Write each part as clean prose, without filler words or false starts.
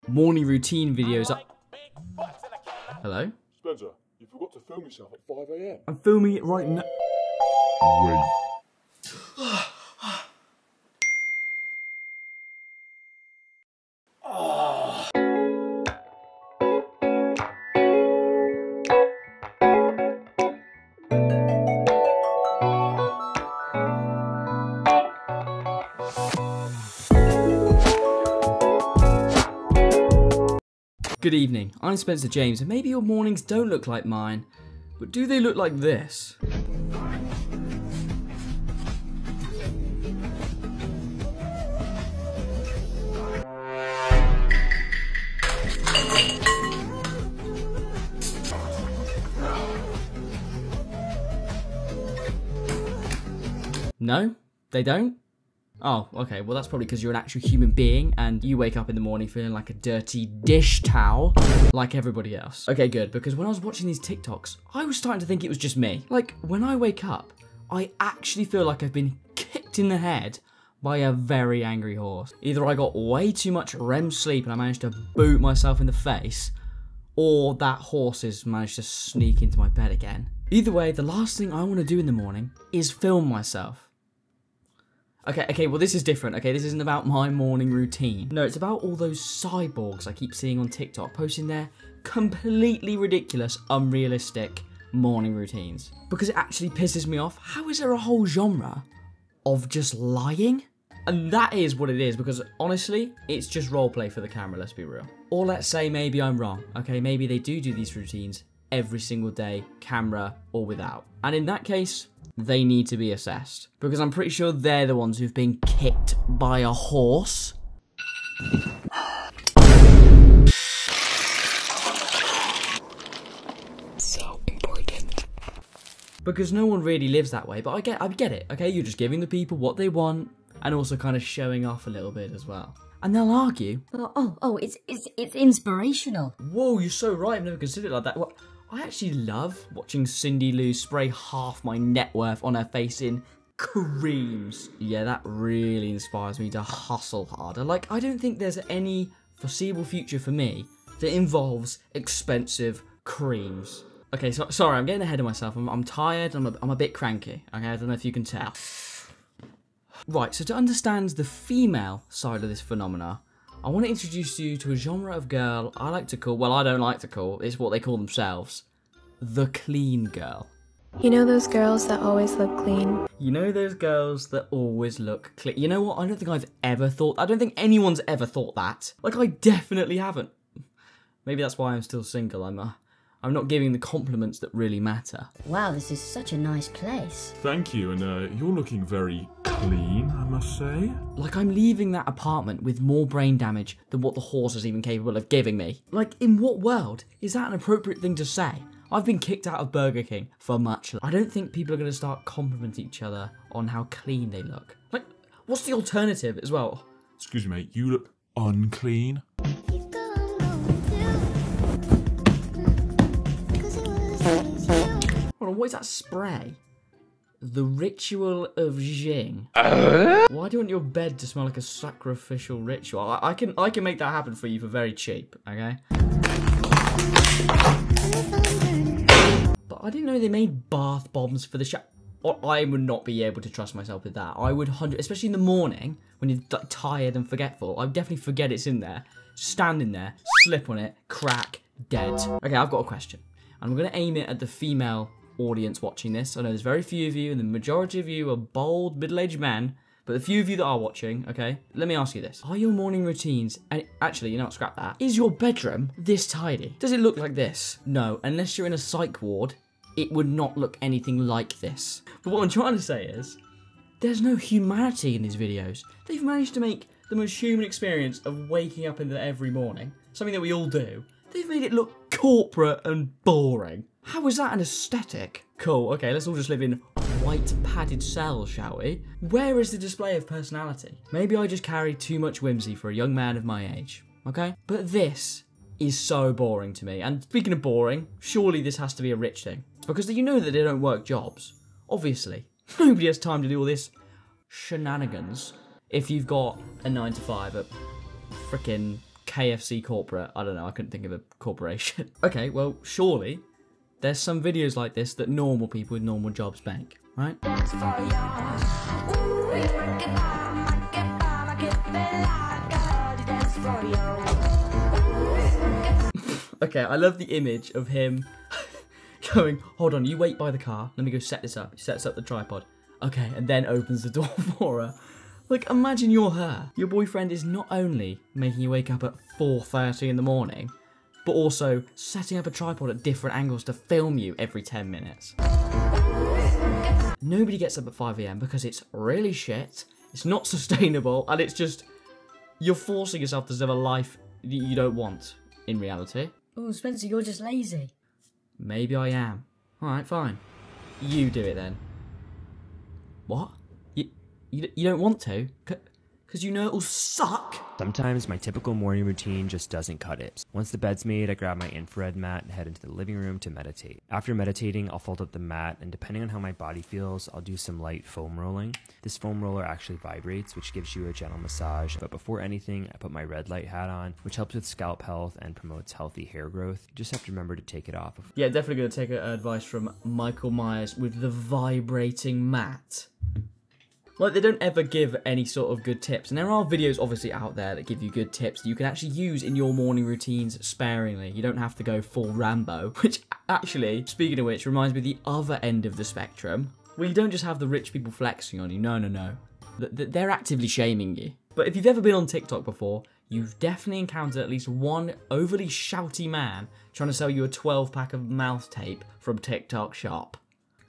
morning routine videos up. Hello? Spencer, you forgot to film yourself at 5 AM. I'm filming it right now. Wait. Good evening, I'm Spencer James, and maybe your mornings don't look like mine, but do they look like this? No? They don't? Oh, okay, well that's probably because you're an actual human being and you wake up in the morning feeling like a dirty dish towel like everybody else. Okay, good, because when I was watching these TikToks, I was starting to think it was just me. Like, when I wake up, I actually feel like I've been kicked in the head by a very angry horse. Either I got way too much REM sleep and I managed to boot myself in the face, or that horse has managed to sneak into my bed again. Either way, the last thing I want to do in the morning is film myself. Okay, well this is different, okay? This isn't about my morning routine. No, it's about all those cyborgs I keep seeing on TikTok posting their completely ridiculous, unrealistic morning routines. Because it actually pisses me off. How is there a whole genre of just lying? And that is what it is, because honestly, it's just roleplay for the camera, let's be real. Or let's say maybe I'm wrong, okay? Maybe they do these routines every single day, camera or without. And in that case, they need to be assessed, because I'm pretty sure they're the ones who've been kicked by a horse. So important. Because no one really lives that way, but I get it, okay? You're just giving the people what they want and also kind of showing off a little bit as well. And they'll argue. It's inspirational. Whoa, you're so right, I've never considered it like that. Well, I actually love watching Cindy Lou spray half my net worth on her face in creams. Yeah, that really inspires me to hustle harder. Like, I don't think there's any foreseeable future for me that involves expensive creams. Okay, so sorry, I'm getting ahead of myself. I'm tired, I'm a bit cranky, okay? I don't know if you can tell. Right, so to understand the female side of this phenomena, I want to introduce you to a genre of girl I like to call, well, I don't like to call, it's what they call themselves, the clean girl. You know those girls that always look clean? You know those girls that always look clean? You know what, I don't think I've ever thought, I don't think anyone's ever thought that. Like, I definitely haven't. Maybe that's why I'm still single, I'm not giving the compliments that really matter. Wow, this is such a nice place. Thank you, and you're looking very clean, I must say. Like, I'm leaving that apartment with more brain damage than what the horse is even capable of giving me. Like, in what world is that an appropriate thing to say? I've been kicked out of Burger King for much less. I don't think people are going to start complimenting each other on how clean they look. Like, what's the alternative as well? Excuse me, mate, you look unclean. Hold on, what is that spray? The Ritual of Jing. Why do you want your bed to smell like a sacrificial ritual? I can make that happen for you for very cheap, okay? But I didn't know they made bath bombs for the shower. I would not be able to trust myself with that. I would especially in the morning when you're tired and forgetful. I would definitely forget it's in there. Stand in there, slip on it, crack, dead. Okay, I've got a question. I'm gonna aim it at the female audience watching this. I know there's very few of you, and the majority of you are bold, middle-aged men, but the few of you that are watching, okay, let me ask you this. Are your morning routines, and actually, you know what, scrap that. Is your bedroom this tidy? Does it look like this? No, unless you're in a psych ward, it would not look anything like this. But what I'm trying to say is, there's no humanity in these videos. They've managed to make the most human experience of waking up every morning, something that we all do. They've made it look corporate and boring. How is that an aesthetic? Cool, okay, let's all just live in white padded cells, shall we? Where is the display of personality? Maybe I just carry too much whimsy for a young man of my age, okay? But this is so boring to me. And speaking of boring, surely this has to be a rich thing. Because you know that they don't work jobs. Obviously. Nobody has time to do all this shenanigans if you've got a 9 to 5 at frickin' KFC corporate. I don't know, I couldn't think of a corporation. Okay, well, surely there's some videos like this that normal people with normal jobs make, right? Okay, I love the image of him going, hold on, you wait by the car, let me go set this up. He sets up the tripod. Okay, and then opens the door for her. Like, imagine you're her. Your boyfriend is not only making you wake up at 4:30 in the morning, but also setting up a tripod at different angles to film you every 10 minutes. Nobody gets up at 5 AM because it's really shit, it's not sustainable, and it's just, you're forcing yourself to live a life you don't want in reality. Oh, Spencer, you're just lazy. Maybe I am. Alright, fine. You do it then. What? You don't want to? Because you know it'll suck? Sometimes my typical morning routine just doesn't cut it. Once the bed's made, I grab my infrared mat and head into the living room to meditate. After meditating, I'll fold up the mat, and depending on how my body feels, I'll do some light foam rolling. This foam roller actually vibrates, which gives you a gentle massage. But before anything, I put my red light hat on, which helps with scalp health and promotes healthy hair growth. You just have to remember to take it off. Yeah, definitely going to take advice from Michael Myers with the vibrating mat. Like, they don't ever give any sort of good tips. And there are videos obviously out there that give you good tips that you can actually use in your morning routines sparingly. You don't have to go full Rambo. Which, actually, speaking of which, reminds me of the other end of the spectrum, where you don't just have the rich people flexing on you. No, no, no. They're actively shaming you. But if you've ever been on TikTok before, you've definitely encountered at least one overly shouty man trying to sell you a 12-pack of mouth tape from TikTok shop.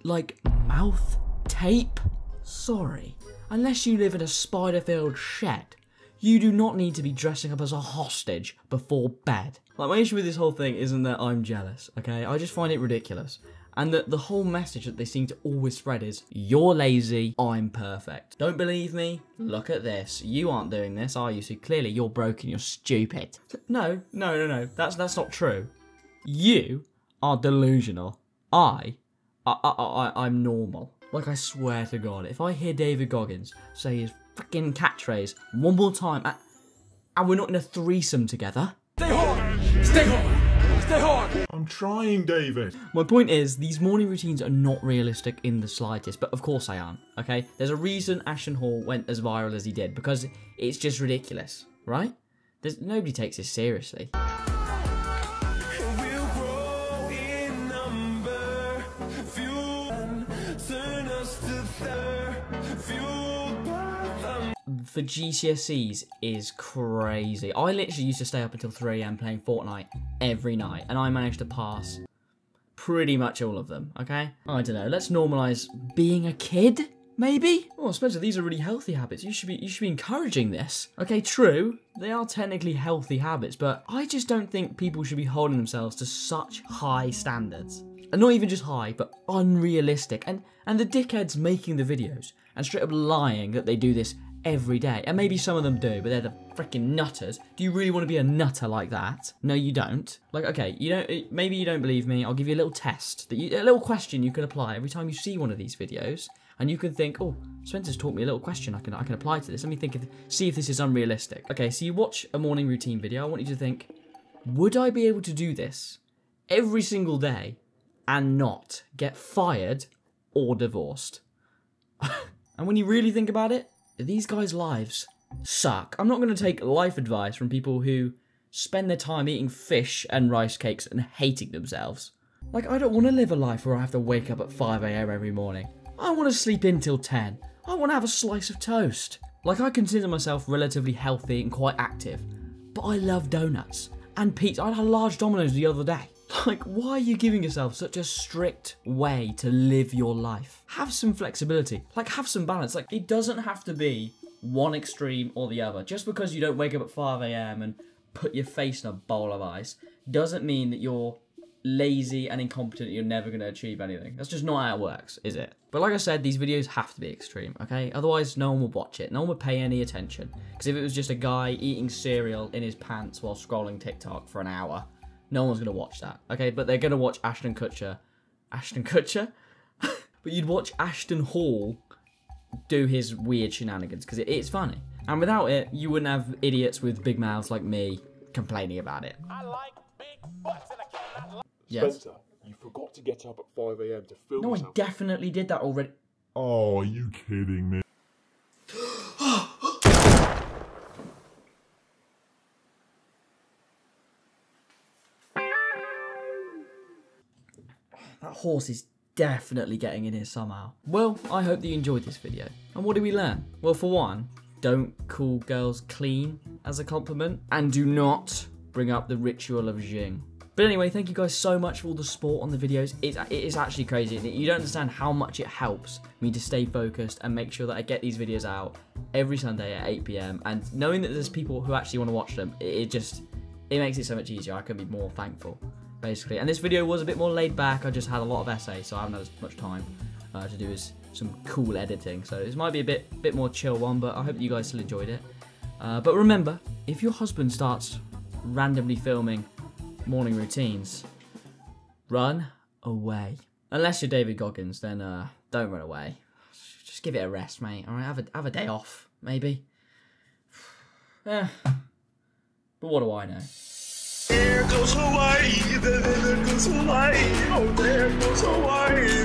Like, mouth tape? Sorry, unless you live in a spider-filled shed, you do not need to be dressing up as a hostage before bed. Like, my issue with this whole thing isn't that I'm jealous, okay? I just find it ridiculous. And the whole message that they seem to always spread is, you're lazy, I'm perfect. Don't believe me? Look at this. You aren't doing this, are you? So clearly you're broken, you're stupid. No, that's not true. You are delusional. I'm normal. Like, I swear to God, if I hear David Goggins say his freaking catchphrase one more time, and we're not in a threesome together. Stay hard! Stay hard! Stay hard! I'm trying, David. My point is, these morning routines are not realistic in the slightest, but of course I am, okay? There's a reason Ashton Hall went as viral as he did, because it's just ridiculous, right? Nobody takes this seriously. For GCSEs is crazy. I literally used to stay up until 3 AM playing Fortnite every night, and I managed to pass pretty much all of them, okay? I don't know, let's normalise being a kid, maybe? Oh, Spencer, these are really healthy habits. You should be encouraging this. Okay, true, they are technically healthy habits, but I just don't think people should be holding themselves to such high standards. And not even just high, but unrealistic. And the dickheads making the videos and straight up lying that they do this every day. And maybe some of them do, but they're the freaking nutters. Do you really want to be a nutter like that? No, you don't. Like, okay, maybe you don't believe me. I'll give you a little test, a little question you can apply every time you see one of these videos. And you can think, oh, Spencer's taught me a little question I can apply to this. Let me see if this is unrealistic. Okay, so you watch a morning routine video. I want you to think, would I be able to do this every single day and not get fired or divorced? And when you really think about it, these guys' lives suck. I'm not going to take life advice from people who spend their time eating fish and rice cakes and hating themselves. Like, I don't want to live a life where I have to wake up at 5 AM every morning. I want to sleep in till 10. I want to have a slice of toast. Like, I consider myself relatively healthy and quite active, but I love donuts and pizza. I had a large Domino's the other day. Like, why are you giving yourself such a strict way to live your life? Have some flexibility. Like, have some balance. Like, it doesn't have to be one extreme or the other. Just because you don't wake up at 5 AM and put your face in a bowl of ice doesn't mean that you're lazy and incompetent, you're never going to achieve anything. That's just not how it works, is it? But like I said, these videos have to be extreme, okay? Otherwise, no one will watch it. No one would pay any attention. Because if it was just a guy eating cereal in his pants while scrolling TikTok for an hour, no one's going to watch that, okay? But they're going to watch Ashton Kutcher. Ashton Kutcher? But you'd watch Ashton Hall do his weird shenanigans, because it's funny. And without it, you wouldn't have idiots with big mouths like me complaining about it. I like big butts and I cannot... Yes. Spencer, you forgot to get up at 5 AM to film No, I yourself. definitely did that already. Oh, are you kidding me? That horse is definitely getting in here somehow. Well, I hope that you enjoyed this video. And what did we learn? Well, for one, don't call girls clean as a compliment. And do not bring up the ritual of Jing. But anyway, thank you guys so much for all the support on the videos. It is actually crazy. You don't understand how much it helps me to stay focused and make sure that I get these videos out every Sunday at 8 PM. And knowing that there's people who actually want to watch them, it makes it so much easier. I couldn't be more thankful, basically. And this video was a bit more laid back. I just had a lot of essays, so I haven't had as much time to do some cool editing. So this might be a bit more chill one, but I hope you guys still enjoyed it. But remember, if your husband starts randomly filming morning routines, run away. Unless you're David Goggins, then don't run away. Just give it a rest, mate. All right, have a day off, maybe. But what do I know? There goes Hawaii, there goes Hawaii, oh there goes Hawaii.